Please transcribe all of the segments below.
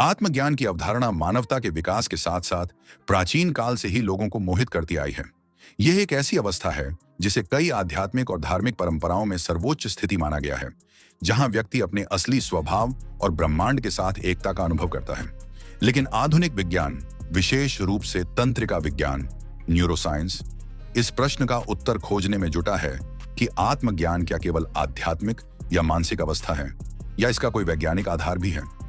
आत्मज्ञान की अवधारणा मानवता के विकास के साथ साथ प्राचीन काल से ही लोगों को मोहित करती आई है। यह एक ऐसी अवस्था है जिसे कई आध्यात्मिक और धार्मिक परंपराओं में सर्वोच्च स्थिति माना गया है, जहां व्यक्ति अपने असली स्वभाव और ब्रह्मांड के साथ एकता का अनुभव करता है। लेकिन आधुनिक विज्ञान, विशेष रूप से तंत्रिका विज्ञान, न्यूरोसाइंस, इस प्रश्न का उत्तर खोजने में जुटा है कि आत्मज्ञान क्या केवल आध्यात्मिक या मानसिक अवस्था है, या इसका कोई वैज्ञानिक आधार भी है।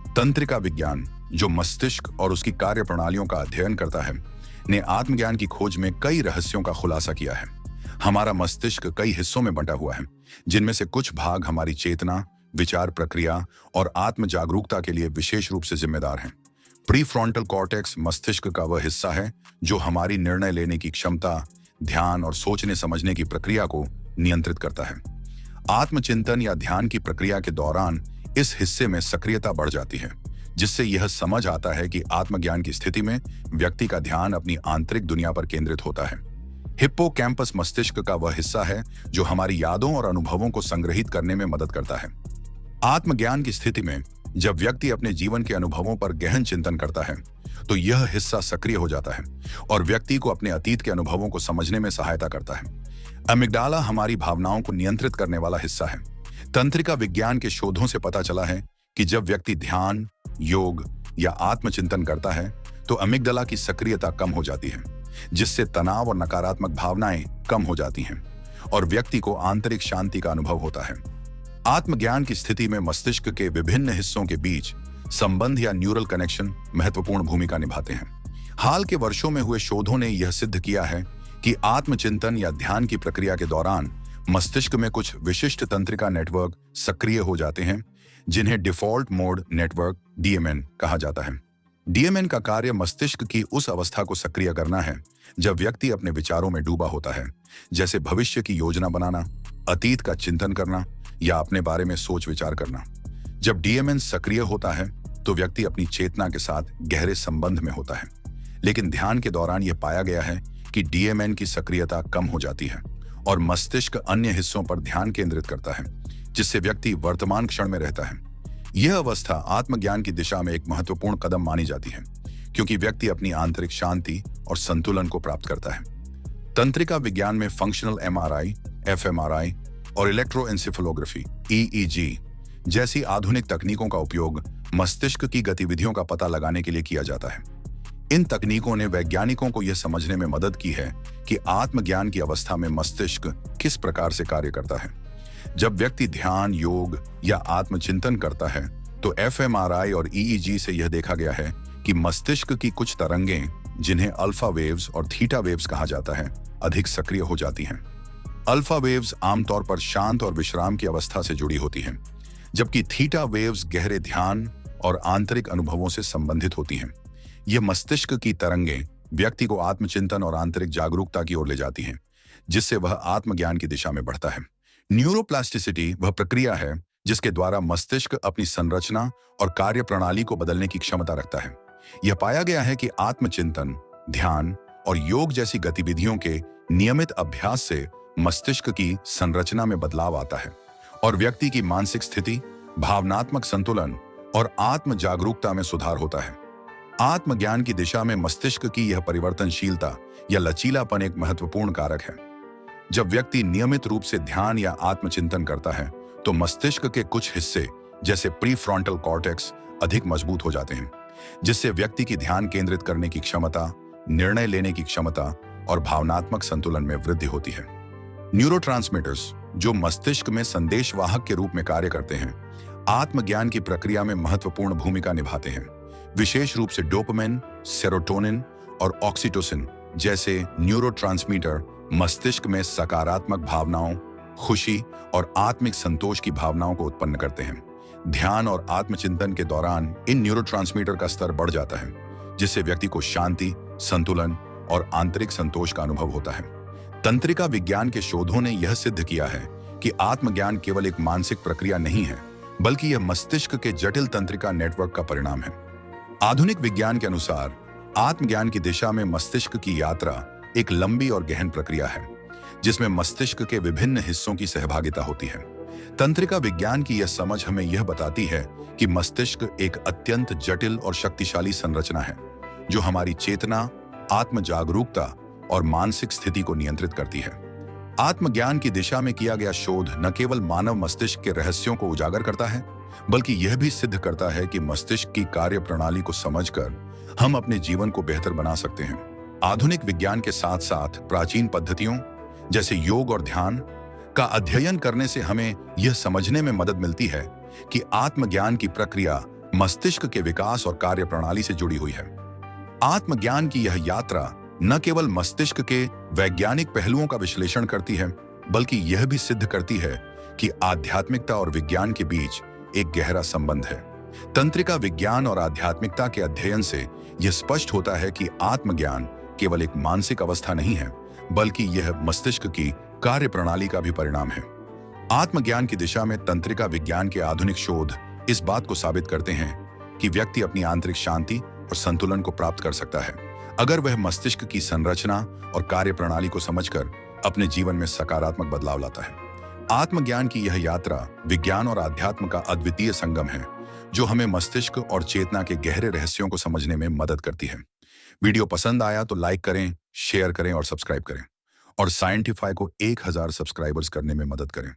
तंत्रिका विज्ञान, जो मस्तिष्क और उसकी कार्य प्रणालियों का अध्ययन करता है, ने आत्मज्ञान की खोज में कई रहस्यों का खुलासा किया है। हमारा मस्तिष्क कई हिस्सों में बंटा हुआ है, जिनमें से कुछ भाग हमारी चेतना, विचार प्रक्रिया और आत्म जागरूकता के लिए विशेष रूप से जिम्मेदार हैं। प्रीफ्रंटल कॉर्टेक्स मस्तिष्क का वह हिस्सा है जो हमारी निर्णय लेने की क्षमता, ध्यान और सोचने समझने की प्रक्रिया को नियंत्रित करता है। आत्मचिंतन या ध्यान की प्रक्रिया के दौरान इस हिस्से में सक्रियता बढ़ जाती है, जिससे यह समझ आता है कि आत्मज्ञान की स्थिति में व्यक्ति का ध्यान अपनी आंतरिक दुनिया पर केंद्रित होता है। हिप्पोकैम्पस मस्तिष्क का वह हिस्सा है जो हमारी यादों और अनुभवों को संग्रहित करने में मदद करता है। आत्मज्ञान की स्थिति में जब व्यक्ति अपने जीवन के अनुभवों पर गहन चिंतन करता है, तो यह हिस्सा सक्रिय हो जाता है और व्यक्ति को अपने अतीत के अनुभवों को समझने में सहायता करता है। अमिग्डाला हमारी भावनाओं को नियंत्रित करने वाला हिस्सा है। तंत्रिका विज्ञान के शोधों से पता चला है कि जब व्यक्ति ध्यान, योग या आत्मचिंतन करता है, तो अमिग्डाला की सक्रियता कम हो जाती है, जिससे तनाव और नकारात्मक भावनाएं कम हो जाती हैं और व्यक्ति को आंतरिक शांति का अनुभव होता है। आत्मज्ञान की स्थिति में मस्तिष्क के विभिन्न हिस्सों के बीच संबंध या न्यूरल कनेक्शन महत्वपूर्ण भूमिका निभाते हैं। हाल के वर्षों में हुए शोधों ने यह सिद्ध किया है कि आत्मचिंतन या ध्यान की प्रक्रिया के दौरान मस्तिष्क में कुछ विशिष्ट तंत्रिका नेटवर्क सक्रिय हो जाते हैं, जिन्हें डिफॉल्ट मोड नेटवर्क (डीएमएन) कहा जाता है। डीएमएन का कार्य मस्तिष्क की उस अवस्था को सक्रिय करना है जब व्यक्ति अपने विचारों में डूबा होता है, जैसे भविष्य की योजना बनाना, अतीत का चिंतन करना या अपने बारे में सोच विचार करना। जब डीएमएन सक्रिय होता है तो व्यक्ति अपनी चेतना के साथ गहरे संबंध में होता है। लेकिन ध्यान के दौरान यह पाया गया है कि डीएमएन की सक्रियता कम हो जाती है और मस्तिष्क अन्य हिस्सों पर ध्यान केंद्रित करता है, जिससे व्यक्ति वर्तमान क्षण में रहता है। यह अवस्था आत्मज्ञान की दिशा में एक महत्वपूर्ण कदम मानी जाती है, क्योंकि व्यक्ति अपनी आंतरिक शांति और संतुलन को प्राप्त करता है। तंत्रिका विज्ञान में फंक्शनल एमआरआई, एफएमआरआई और इलेक्ट्रोएन्सेफेलोग्राफी (ईईजी) जैसी आधुनिक तकनीकों का उपयोग मस्तिष्क की गतिविधियों का पता लगाने के लिए किया जाता है। इन तकनीकों ने वैज्ञानिकों को यह समझने में मदद की है कि आत्मज्ञान की अवस्था में मस्तिष्क किस प्रकार से कार्य करता है। जब व्यक्ति ध्यान, योग या आत्मचिंतन करता है, तो एफएमआरआई और ईईजी से यह देखा गया है कि मस्तिष्क की कुछ तरंगें, जिन्हें अल्फा वेव्स और थीटा वेव्स कहा जाता है, अधिक सक्रिय हो जाती हैं। अल्फा वेव्स आमतौर पर शांत और विश्राम की अवस्था से जुड़ी होती हैं, जबकि थीटा वेव्स गहरे ध्यान और आंतरिक अनुभवों से संबंधित होती हैं। यह मस्तिष्क की तरंगें व्यक्ति को आत्मचिंतन और आंतरिक जागरूकता की ओर ले जाती हैं, जिससे वह आत्मज्ञान की दिशा में बढ़ता है। न्यूरोप्लास्टिसिटी वह प्रक्रिया है जिसके द्वारा मस्तिष्क अपनी संरचना और कार्य प्रणाली को बदलने की क्षमता रखता है। यह पाया गया है कि आत्मचिंतन, ध्यान और योग जैसी गतिविधियों के नियमित अभ्यास से मस्तिष्क की संरचना में बदलाव आता है और व्यक्ति की मानसिक स्थिति, भावनात्मक संतुलन और आत्म जागरूकता में सुधार होता है। आत्मज्ञान की दिशा में मस्तिष्क की यह परिवर्तनशीलता या लचीलापन एक महत्वपूर्ण कारक है। जब व्यक्ति नियमित रूप से ध्यान या आत्मचिंतन करता है, तो मस्तिष्क के कुछ हिस्से जैसे प्रीफ्रंटल कॉर्टेक्स अधिक मजबूत हो जाते हैं, जिससे व्यक्ति की ध्यान केंद्रित करने की क्षमता, निर्णय लेने की क्षमता और भावनात्मक संतुलन में वृद्धि होती है। न्यूरोट्रांसमीटर्स, जो मस्तिष्क में संदेशवाहक के रूप में कार्य करते हैं, आत्मज्ञान की प्रक्रिया में महत्वपूर्ण भूमिका निभाते हैं। विशेष रूप से डोपामिन, सेरोटोनिन और ऑक्सीटोसिन जैसे न्यूरोट्रांसमीटर मस्तिष्क में सकारात्मक भावनाओं, खुशी और आत्मिक संतोष की भावनाओं को उत्पन्न करते हैं। ध्यान और आत्मचिंतन के दौरान इन न्यूरोट्रांसमीटर का स्तर बढ़ जाता है, जिससे व्यक्ति को शांति, संतुलन और आंतरिक संतोष का अनुभव होता है। तंत्रिका विज्ञान के शोधों ने यह सिद्ध किया है कि आत्मज्ञान केवल एक मानसिक प्रक्रिया नहीं है, बल्कि यह मस्तिष्क के जटिल तंत्रिका नेटवर्क का परिणाम है। आधुनिक विज्ञान के अनुसार आत्मज्ञान की दिशा में मस्तिष्क की यात्रा एक लंबी और गहन प्रक्रिया है, जिसमें मस्तिष्क के विभिन्न हिस्सों की सहभागिता होती है। तंत्रिका विज्ञान की यह समझ हमें यह बताती है कि मस्तिष्क एक अत्यंत जटिल और शक्तिशाली संरचना है जो हमारी चेतना, आत्म जागरूकता और मानसिक स्थिति को नियंत्रित करती है। आत्मज्ञान की दिशा में किया गया शोध न केवल मानव मस्तिष्क के रहस्यों को उजागर करता है, बल्कि यह भी सिद्ध करता है कि मस्तिष्क की कार्य प्रणाली को समझकर हम अपने जीवन को बेहतर बना सकते हैं। आधुनिक विज्ञान के साथ साथ प्राचीन पद्धतियों जैसे योग और ध्यान का अध्ययन करने से हमें यह समझने में मदद मिलती है कि आत्मज्ञान की प्रक्रिया मस्तिष्क के विकास और कार्य प्रणाली से जुड़ी हुई है। आत्मज्ञान की यह यात्रा न केवल मस्तिष्क के वैज्ञानिक पहलुओं का विश्लेषण करती है, बल्कि यह भी सिद्ध करती है कि आध्यात्मिकता और विज्ञान के बीच एक गहरा संबंध है। तंत्रिका विज्ञान और आध्यात्मिकता के अध्ययन से यह स्पष्ट होता है कि आत्मज्ञान केवल एक मानसिक अवस्था नहीं है, बल्कि यह मस्तिष्क की कार्य प्रणाली का भी परिणाम है। आत्मज्ञान की दिशा में तंत्रिका विज्ञान के आधुनिक शोध इस बात को साबित करते हैं कि व्यक्ति अपनी आंतरिक शांति और संतुलन को प्राप्त कर सकता है अगर वह मस्तिष्क की संरचना और कार्य प्रणाली को समझकर अपने जीवन में सकारात्मक बदलाव लाता है। आत्मज्ञान की यह यात्रा विज्ञान और अध्यात्म का अद्वितीय संगम है जो हमें मस्तिष्क और चेतना के गहरे रहस्यों को समझने में मदद करती है। वीडियो पसंद आया तो लाइक करें, शेयर करें और सब्सक्राइब करें और साइंटिफाई को 1000 सब्सक्राइबर्स करने में मदद करें।